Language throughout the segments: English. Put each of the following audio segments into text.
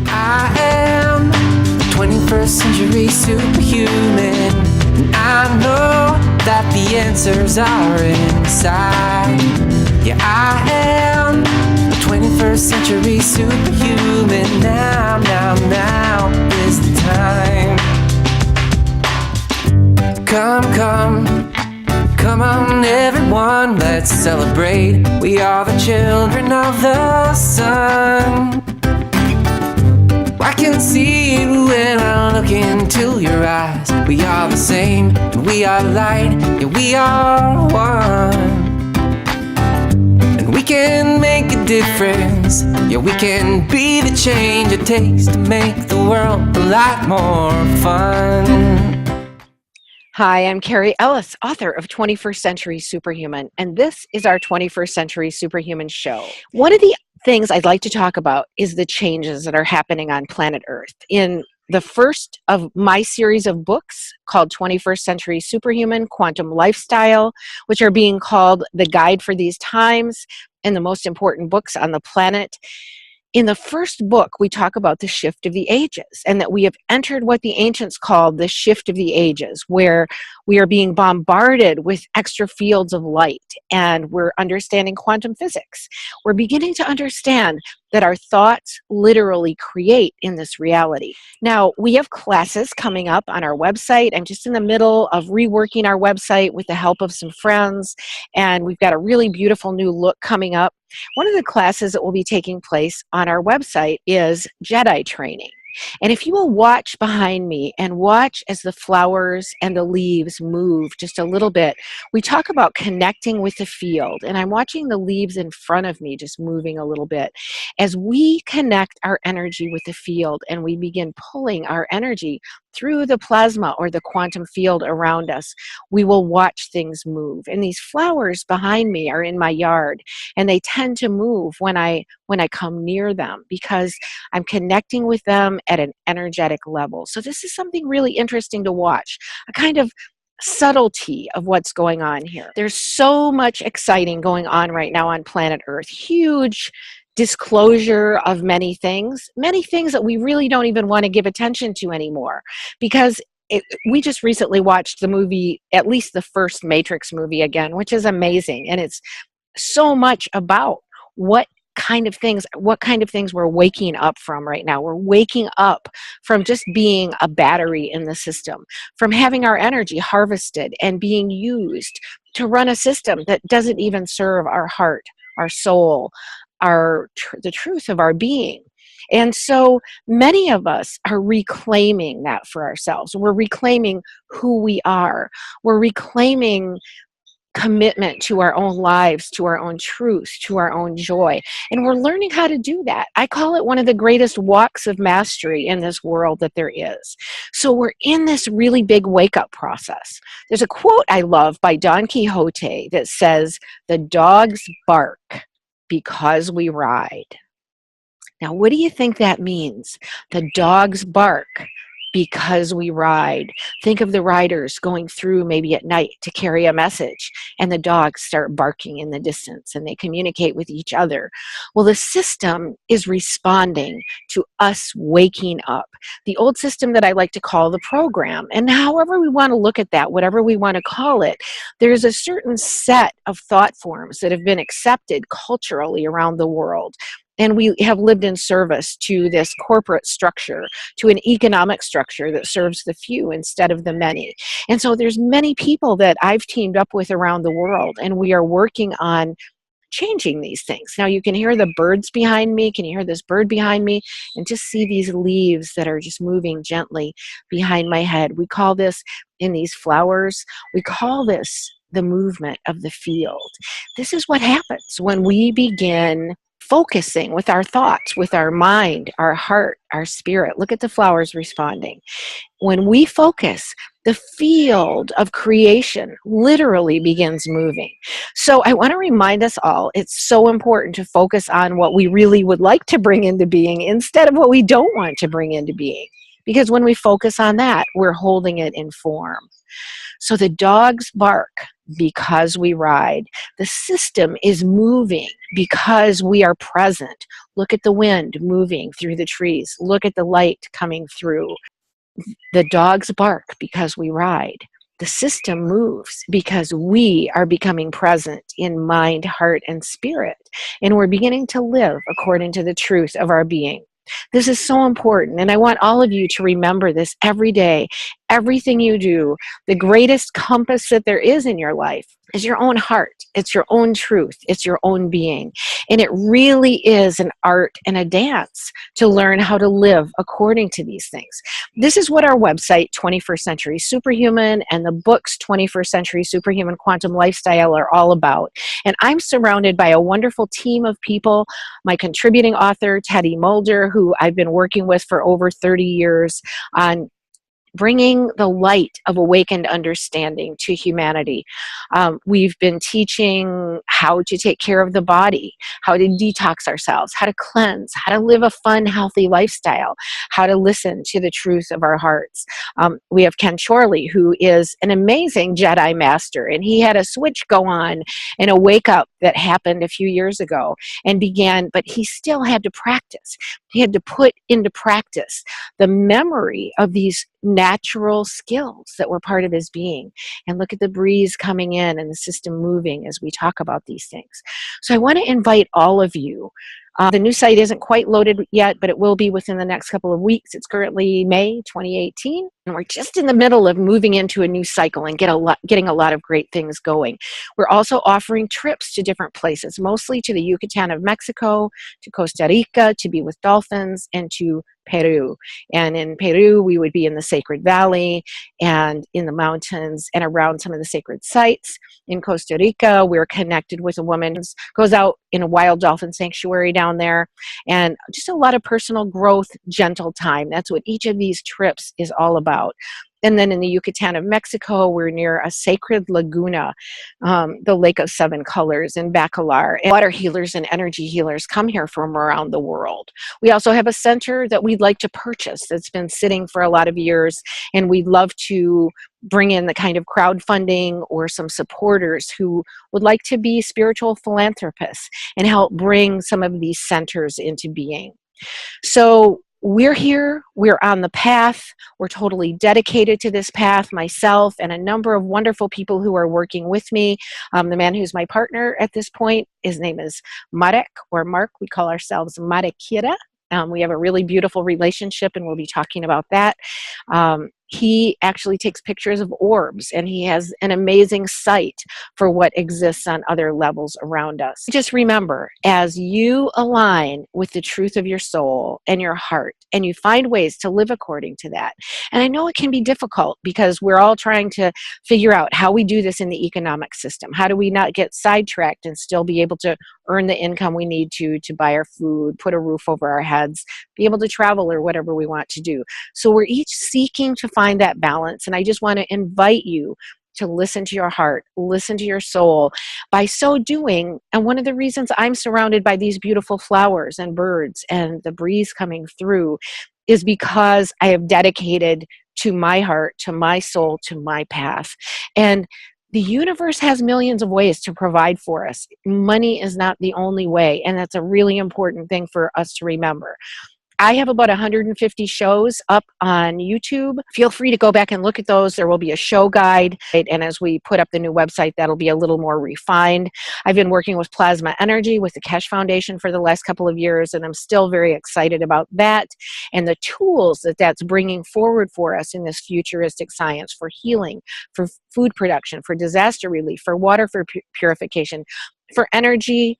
I am the 21st century superhuman, and I know that the answers are inside. Yeah, I am the 21st century superhuman. Now is the time. Come on everyone, let's celebrate. We are the children of the sun. I can see you when I look into your eyes. We are the same, and we are light, yeah, we are one. And we can make a difference, yeah, we can be the change it takes to make the world a lot more fun. Hi, I'm Cary Ellis, author of 21st Century Superhuman, and this is our 21st Century Superhuman show. One of the things I'd like to talk about is the changes that are happening on planet Earth. In the first of my series of books called 21st Century Superhuman, Quantum Lifestyle, which are being called the guide for these times and the most important books on the planet. In the first book, we talk about the shift of the ages and that we have entered what the ancients called the shift of the ages, where we are being bombarded with extra fields of light and we're understanding quantum physics. We're beginning to understand that our thoughts literally create in this reality. Now, we have classes coming up on our website. I'm just in the middle of reworking our website with the help of some friends, and we've got a really beautiful new look coming up. One of the classes that will be taking place on our website is Jedi training. And if you will watch behind me and watch as the flowers and the leaves move just a little bit, we talk about connecting with the field. And I'm watching the leaves in front of me just moving a little bit. As we connect our energy with the field and we begin pulling our energy through the plasma or the quantum field around us, we will watch things move. And these flowers behind me are in my yard, and they tend to move when I come near them because I'm connecting with them at an energetic level. So this is something really interesting to watch, a kind of subtlety of what's going on here. There's so much exciting going on right now on planet Earth. Huge disclosure of many things that we really don't even want to give attention to anymore, because we just recently watched the movie, at least the first Matrix movie again, which is amazing. And it's so much about what kind of things we're waking up from right now. We're waking up from just being a battery in the system, from having our energy harvested and being used to run a system that doesn't even serve our heart, our soul, the truth of our being. And so many of us are reclaiming that for ourselves. We're reclaiming who we are. We're reclaiming commitment to our own lives, to our own truth, to our own joy. And we're learning how to do that. I call it one of the greatest walks of mastery in this world that there is. So we're in this really big wake-up process. There's a quote I love by Don Quixote that says, "The dogs bark because we ride." Now, what do you think that means? The dogs bark because we ride. Think of the riders going through maybe at night to carry a message, and the dogs start barking in the distance and they communicate with each other. Well, the system is responding to us waking up. The old system that I like to call the program, and however we want to look at that, whatever we want to call it, there's a certain set of thought forms that have been accepted culturally around the world. And we have lived in service to this corporate structure, to an economic structure that serves the few instead of the many. And so there's many people that I've teamed up with around the world, and we are working on changing these things. Now you can hear the birds behind me. Can you hear this bird behind me? And just see these leaves that are just moving gently behind my head. We call this, in these flowers, we call this the movement of the field. This is what happens when we begin focusing with our thoughts, with our mind, our heart, our spirit. Look at the flowers responding. When we focus, the field of creation literally begins moving. So I want to remind us all, it's so important to focus on what we really would like to bring into being instead of what we don't want to bring into being. Because when we focus on that, we're holding it in form. So the dogs bark because we ride. The system is moving because we are present. Look at the wind moving through the trees. Look at the light coming through. The dogs bark because we ride. The system moves because we are becoming present in mind, heart, and spirit. And we're beginning to live according to the truth of our being. This is so important, and I want all of you to remember this every day. Everything you do, the greatest compass that there is in your life is your own heart. It's your own truth. It's your own being. And it really is an art and a dance to learn how to live according to these things. This is what our website, 21st Century Superhuman, and the books, 21st Century Superhuman Quantum Lifestyle, are all about. And I'm surrounded by a wonderful team of people. My contributing author, Teddy Mulder, who I've been working with for over 30 years on bringing the light of awakened understanding to humanity. We've been teaching how to take care of the body, how to detox ourselves, how to cleanse, how to live a fun, healthy lifestyle, how to listen to the truth of our hearts. We have Ken Chorley, who is an amazing Jedi master, and he had a switch go on and a wake up that happened a few years ago and began, but he still had to practice. He had to put into practice the memory of these natural skills that were part of his being. And look at the breeze coming in and the system moving as we talk about these things. So I want to invite all of you. The new site isn't quite loaded yet, but it will be within the next couple of weeks. It's currently May 2018, and we're just in the middle of moving into a new cycle and getting a lot of great things going. We're also offering trips to different places, mostly to the Yucatan of Mexico, to Costa Rica, to be with dolphins, and to Peru. And in Peru, we would be in the Sacred Valley and in the mountains and around some of the sacred sites. In Costa Rica, we're connected with a woman who goes out in a wild dolphin sanctuary down there, and just a lot of personal growth, gentle time. That's what each of these trips is all about. And then in the Yucatan of Mexico, we're near a sacred laguna, the Lake of Seven Colors in Bacalar. And water healers and energy healers come here from around the world. We also have a center that we'd like to purchase that's been sitting for a lot of years, and we'd love to bring in the kind of crowdfunding or some supporters who would like to be spiritual philanthropists and help bring some of these centers into being. So we're here, we're on the path, we're totally dedicated to this path, myself and a number of wonderful people who are working with me. The man who's my partner at this point, his name is Marek, or Mark. We call ourselves Marek Kira. We have a really beautiful relationship, and we'll be talking about that. He actually takes pictures of orbs, and he has an amazing sight for what exists on other levels around us. Just remember, as you align with the truth of your soul and your heart, and you find ways to live according to that, and I know it can be difficult because we're all trying to figure out how we do this in the economic system. How do we not get sidetracked and still be able to earn the income we need to buy our food, put a roof over our heads, be able to travel, or whatever we want to do. So we're each seeking to find that balance. And I just want to invite you to listen to your heart, listen to your soul. By so doing, and one of the reasons I'm surrounded by these beautiful flowers and birds and the breeze coming through is because I have dedicated to my heart, to my soul, to my path. And the universe has millions of ways to provide for us. Money is not the only way, and that's a really important thing for us to remember. I have about 150 shows up on YouTube. Feel free to go back and look at those. There will be a show guide, right? And as we put up the new website, that'll be a little more refined. I've been working with plasma energy with the Keshe Foundation for the last couple of years, and I'm still very excited about that and the tools that that's bringing forward for us in this futuristic science for healing, for food production, for disaster relief, for water for purification, for energy,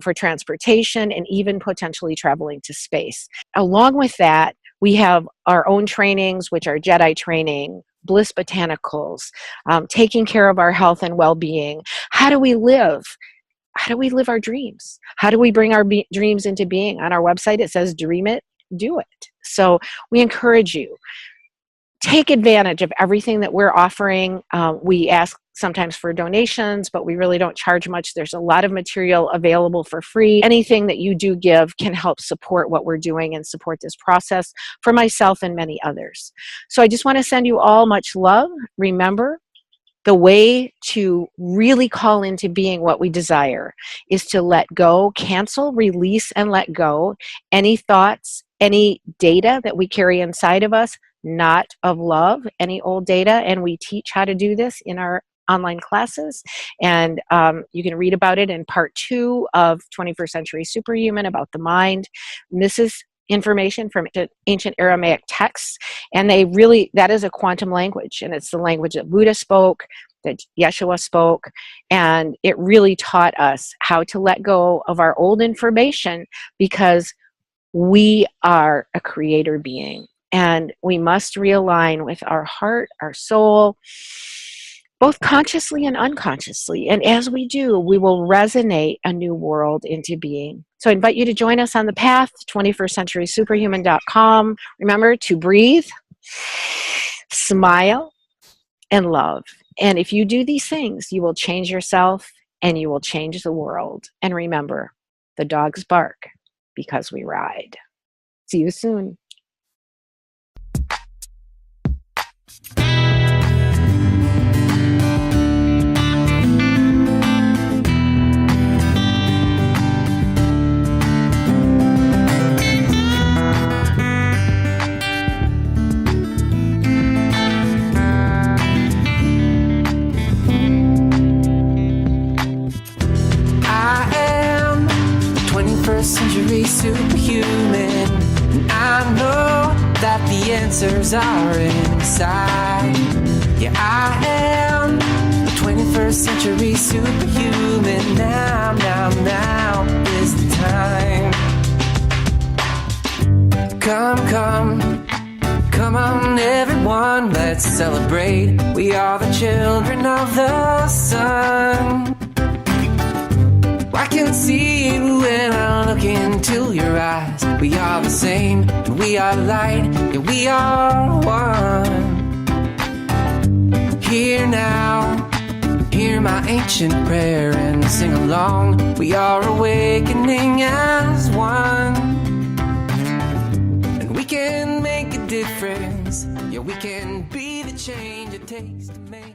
for transportation, and even potentially traveling to space. Along with that, we have our own trainings, which are Jedi training, bliss botanicals, taking care of our health and well-being. How do we live? How do we live our dreams? How do we bring our dreams into being? On our website, it says, dream it, do it. So we encourage you. Take advantage of everything that we're offering. We ask sometimes for donations, but we really don't charge much. There's a lot of material available for free. Anything that you do give can help support what we're doing and support this process for myself and many others. So I just want to send you all much love. Remember, The way to really call into being what we desire is to let go, cancel, release, and let go any thoughts, any data that we carry inside of us, not of love, any old data. And we teach how to do this in our online classes. And you can read about it in part 2 of 21st Century Superhuman about the mind. And this is information from ancient Aramaic texts, and that is a quantum language, and it's the language that Buddha spoke, that Yeshua spoke, and it really taught us how to let go of our old information, because we are a creator being, and we must realign with our heart, our soul, both consciously and unconsciously. And as we do, we will resonate a new world into being. So I invite you to join us on the path, 21stCenturySuperhuman.com. Remember to breathe, smile, and love. And if you do these things, you will change yourself and you will change the world. And remember, the dogs bark because we ride. See you soon. Century superhuman, and I know that the answers are inside. Yeah, I am the 21st century superhuman. Now is the time. Come on everyone, let's celebrate. We are the children of the sun. I can see you when I look into your eyes. We are the same, and we are light, yeah, we are one. Here now, hear my ancient prayer and sing along. We are awakening as one, and we can make a difference. Yeah, we can be the change it takes to make